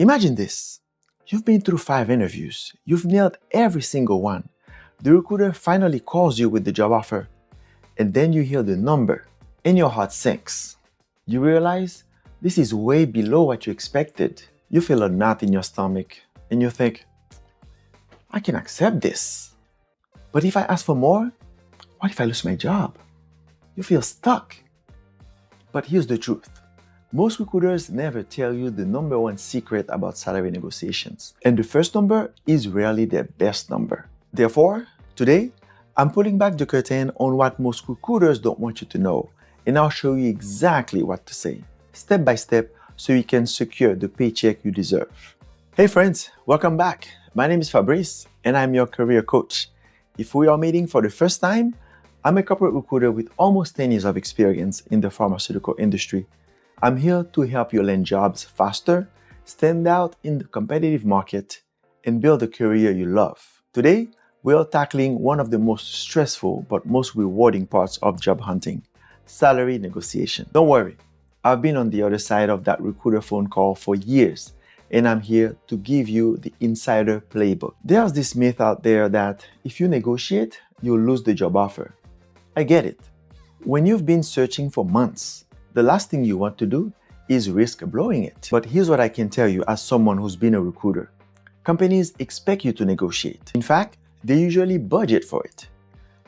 Imagine this. You've been through 5 interviews. You've nailed every single one. The recruiter finally calls you with the job offer. And then you hear the number and your heart sinks. You realize this is way below what you expected. You feel a knot in your stomach and you think, I can accept this. But if I ask for more, what if I lose my job? You feel stuck. But here's the truth. Most recruiters never tell you the number one secret about salary negotiations. And the first number is rarely their best number. Therefore, today, I'm pulling back the curtain on what most recruiters don't want you to know, and I'll show you exactly what to say, step by step, so you can secure the paycheck you deserve. Hey friends, welcome back. My name is Fabrice, and I'm your career coach. If we are meeting for the first time, I'm a corporate recruiter with almost 10 years of experience in the pharmaceutical industry. I'm here to help you land jobs faster, stand out in the competitive market, and build a career you love. Today, we are tackling one of the most stressful but most rewarding parts of job hunting, salary negotiation. Don't worry, I've been on the other side of that recruiter phone call for years, and I'm here to give you the insider playbook. There's this myth out there that if you negotiate, you'll lose the job offer. I get it. When you've been searching for months, the last thing you want to do is risk blowing it. But here's what I can tell you as someone who's been a recruiter. Companies expect you to negotiate. In fact, they usually budget for it.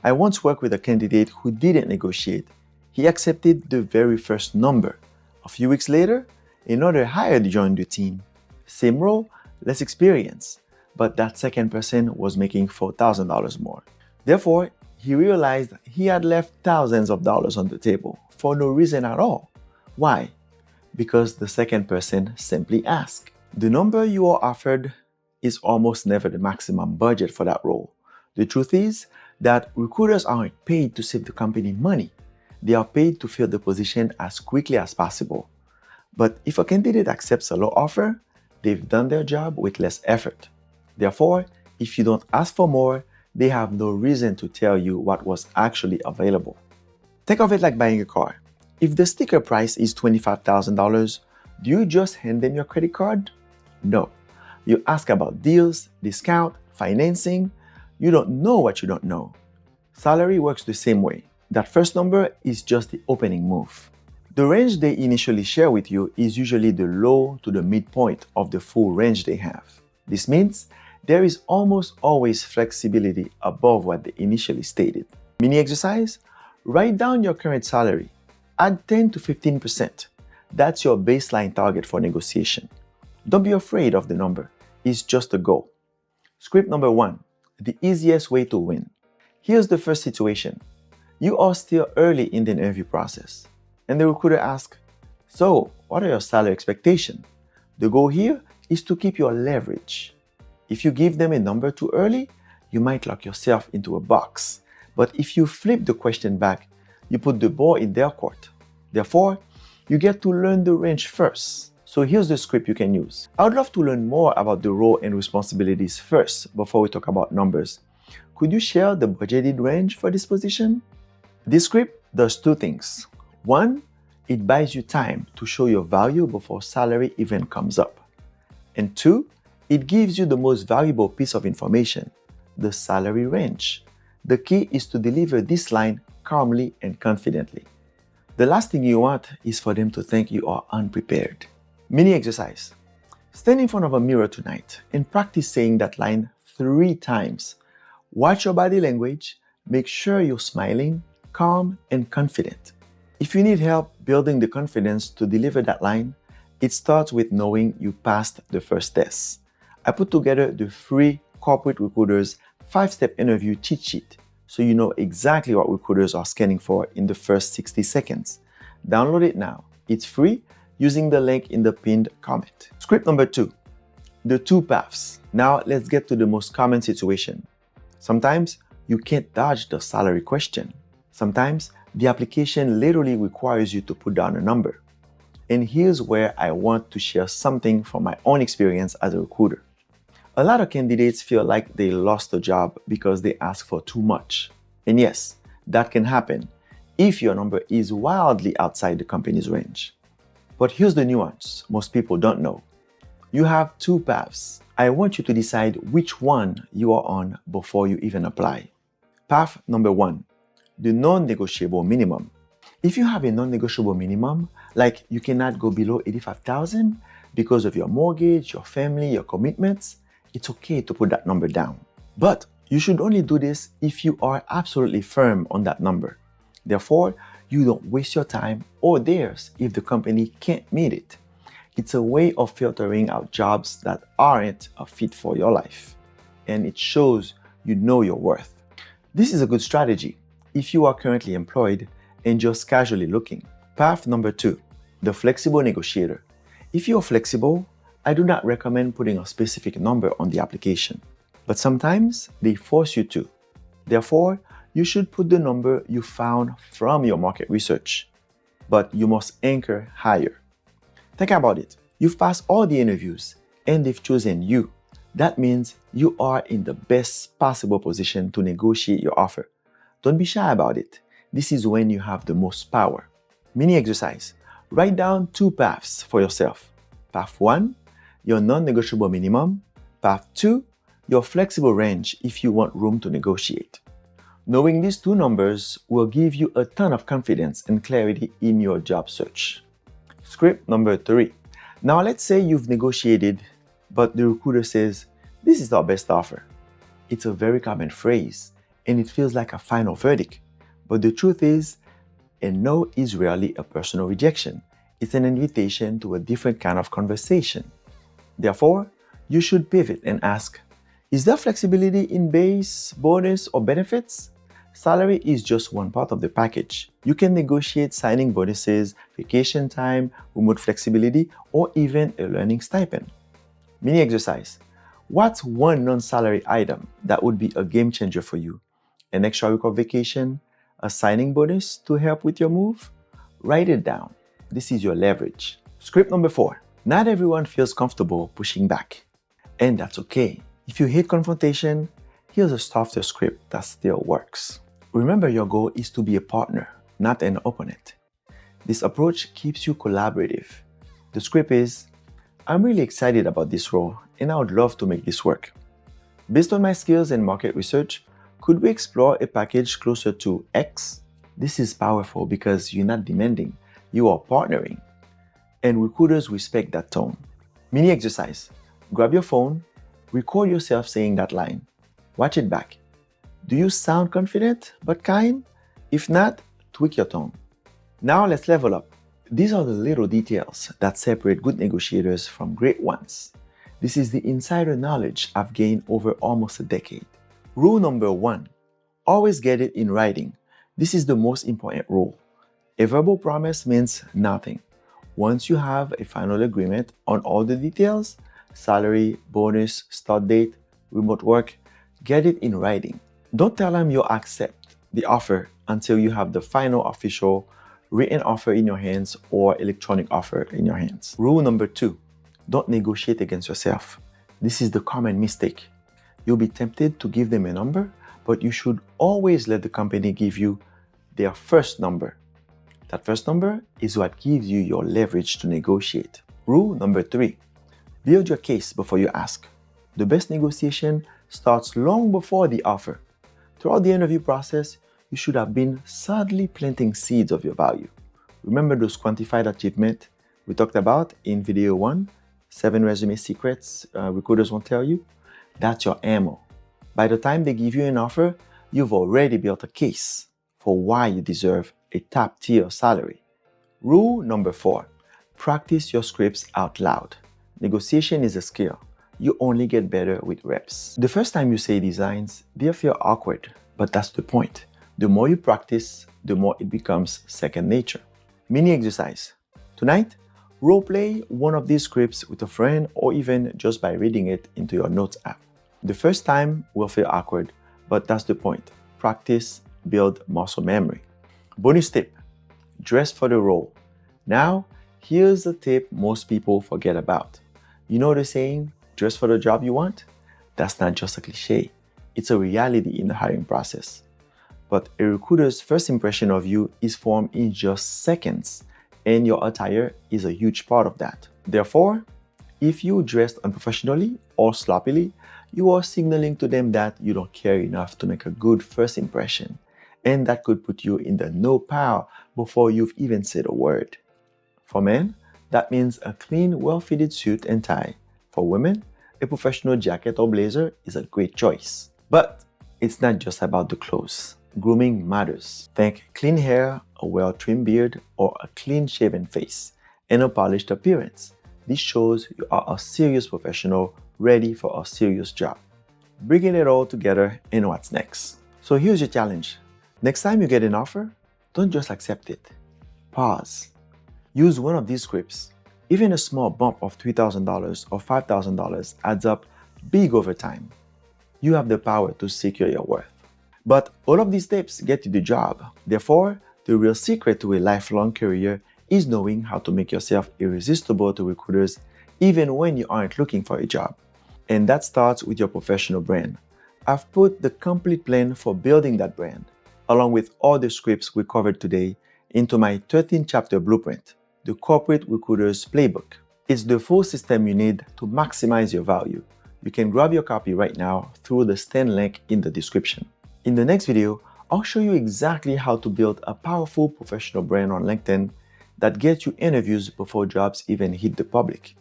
I once worked with a candidate who didn't negotiate. He accepted the very first number. A few weeks later, another hire joined the team. Same role, less experience, but that second person was making $4,000 more. Therefore, he realized he had left thousands of dollars on the table for no reason at all. Why? Because the second person simply asked. The number you are offered is almost never the maximum budget for that role. The truth is that recruiters aren't paid to save the company money. They are paid to fill the position as quickly as possible. But if a candidate accepts a low offer, they've done their job with less effort. Therefore, if you don't ask for more, they have no reason to tell you what was actually available. Think of it like buying a car. If the sticker price is $25,000, do you just hand them your credit card? No. You ask about deals, discount, financing. You don't know what you don't know. Salary works the same way. That first number is just the opening move. The range they initially share with you is usually the low to the midpoint of the full range they have. This means there is almost always flexibility above what they initially stated. Mini exercise? Write down your current salary. Add 10 to 15%. That's your baseline target for negotiation. Don't be afraid of the number. It's just a goal. Script number 1, the easiest way to win. Here's the first situation. You are still early in the interview process, and the recruiter asks, so what are your salary expectations? The goal here is to keep your leverage. If you give them a number too early, you might lock yourself into a box. But if you flip the question back, you put the ball in their court. Therefore, you get to learn the range first. So here's the script you can use. I would love to learn more about the role and responsibilities first before we talk about numbers. Could you share the budgeted range for this position? This script does 2 things. 1, it buys you time to show your value before salary even comes up. And 2, it gives you the most valuable piece of information, the salary range. The key is to deliver this line calmly and confidently. The last thing you want is for them to think you are unprepared. Mini exercise. Stand in front of a mirror tonight and practice saying that line 3 times. Watch your body language. Make sure you're smiling, calm, and confident. If you need help building the confidence to deliver that line, it starts with knowing you passed the first test. I put together the free Corporate Recruiters 5-step interview cheat sheet so you know exactly what recruiters are scanning for in the first 60 seconds. Download it now. It's free using the link in the pinned comment. Script number 2, the 2 paths. Now let's get to the most common situation. Sometimes you can't dodge the salary question. Sometimes the application literally requires you to put down a number. And here's where I want to share something from my own experience as a recruiter. A lot of candidates feel like they lost a job because they ask for too much. And yes, that can happen if your number is wildly outside the company's range. But here's the nuance most people don't know. You have two paths. I want you to decide which one you are on before you even apply. Path number 1, the non-negotiable minimum. If you have a non-negotiable minimum, like you cannot go below $85,000 because of your mortgage, your family, your commitments, it's okay to put that number down. But you should only do this if you are absolutely firm on that number. Therefore, you don't waste your time or theirs if the company can't meet it. It's a way of filtering out jobs that aren't a fit for your life. And it shows you know your worth. This is a good strategy if you are currently employed and just casually looking. Path number 2, the flexible negotiator. If you are flexible, I do not recommend putting a specific number on the application. But sometimes they force you to. Therefore, you should put the number you found from your market research. But you must anchor higher. Think about it. You've passed all the interviews and they've chosen you. That means you are in the best possible position to negotiate your offer. Don't be shy about it. This is when you have the most power. Mini exercise. Write down 2 paths for yourself. Path 1, your non-negotiable minimum. Path 2, your flexible range if you want room to negotiate. Knowing these 2 numbers will give you a ton of confidence and clarity in your job search. Script number 3. Now let's say you've negotiated, but the recruiter says, "This is our best offer." It's a very common phrase, and it feels like a final verdict. But the truth is, a no is rarely a personal rejection. It's an invitation to a different kind of conversation. Therefore, you should pivot and ask, is there flexibility in base, bonus, or benefits? Salary is just one part of the package. You can negotiate signing bonuses, vacation time, remote flexibility, or even a learning stipend. Mini exercise. What's one non-salary item that would be a game changer for you? An extra week of vacation? A signing bonus to help with your move? Write it down. This is your leverage. Script number 4. Not everyone feels comfortable pushing back. And that's okay. If you hate confrontation, here's a softer script that still works. Remember, your goal is to be a partner, not an opponent. This approach keeps you collaborative. The script is, I'm really excited about this role and I would love to make this work. Based on my skills and market research, could we explore a package closer to X? This is powerful because you're not demanding, you are partnering. And recruiters respect that tone. Mini exercise. Grab your phone, record yourself saying that line. Watch it back. Do you sound confident but kind? If not, tweak your tone. Now let's level up. These are the little details that separate good negotiators from great ones. This is the insider knowledge I've gained over almost a decade. Rule number 1, always get it in writing. This is the most important rule. A verbal promise means nothing. Once you have a final agreement on all the details, salary, bonus, start date, remote work, get it in writing. Don't tell them you'll accept the offer until you have the final official written offer in your hands or electronic offer in your hands. Rule number 2, don't negotiate against yourself. This is the common mistake. You'll be tempted to give them a number, but you should always let the company give you their first number. That first number is what gives you your leverage to negotiate. Rule number 3, build your case before you ask. The best negotiation starts long before the offer. Throughout the interview process, you should have been subtly planting seeds of your value. Remember those quantified achievements we talked about in video 1, 7 resume secrets recruiters won't tell you? That's your ammo. By the time they give you an offer, you've already built a case for why you deserve a top-tier salary. Rule number 4, practice your scripts out loud. Negotiation is a skill. You only get better with reps. The first time you say these lines, they'll feel awkward, but that's the point. The more you practice, the more it becomes second nature. Mini exercise. Tonight, role play one of these scripts with a friend or even just by reading it into your notes app. The first time will feel awkward, but that's the point. Practice, build muscle memory. Bonus tip, dress for the role. Now, here's a tip most people forget about. You know the saying, dress for the job you want? That's not just a cliche. It's a reality in the hiring process. But a recruiter's first impression of you is formed in just seconds, and your attire is a huge part of that. Therefore, If you dressed unprofessionally or sloppily, you are signaling to them that you don't care enough to make a good first impression, and that could put you in the no pile before you've even said a word. For men, that means a clean, well-fitted suit and tie. For women, a professional jacket or blazer is a great choice. But it's not just about the clothes. Grooming matters. Think clean hair, a well-trimmed beard, or a clean-shaven face, and a polished appearance. This shows you are a serious professional ready for a serious job. Bringing it all together, and what's next? So here's your challenge. Next time you get an offer, don't just accept it. Pause. Use one of these scripts. Even a small bump of $3,000 or $5,000 adds up big over time. You have the power to secure your worth. But all of these tips get you the job. Therefore, the real secret to a lifelong career is knowing how to make yourself irresistible to recruiters even when you aren't looking for a job. And that starts with your professional brand. I've put the complete plan for building that brand, along with all the scripts we covered today, into my 13-chapter blueprint, the Corporate Recruiter's Playbook. It's the full system you need to maximize your value. You can grab your copy right now through the stand link in the description. In the next video, I'll show you exactly how to build a powerful professional brand on LinkedIn that gets you interviews before jobs even hit the public.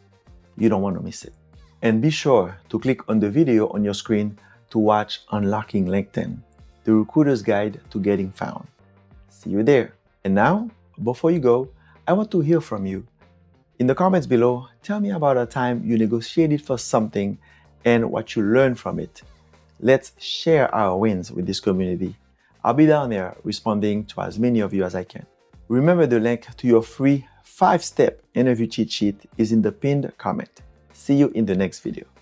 You don't want to miss it. And be sure to click on the video on your screen to watch Unlocking LinkedIn, the recruiter's guide to getting found. See you there. And now, before you go, I want to hear from you. In the comments below, tell me about a time you negotiated for something and what you learned from it. Let's share our wins with this community. I'll be down there responding to as many of you as I can. Remember, the link to your free 5-step interview cheat sheet is in the pinned comment. See you in the next video.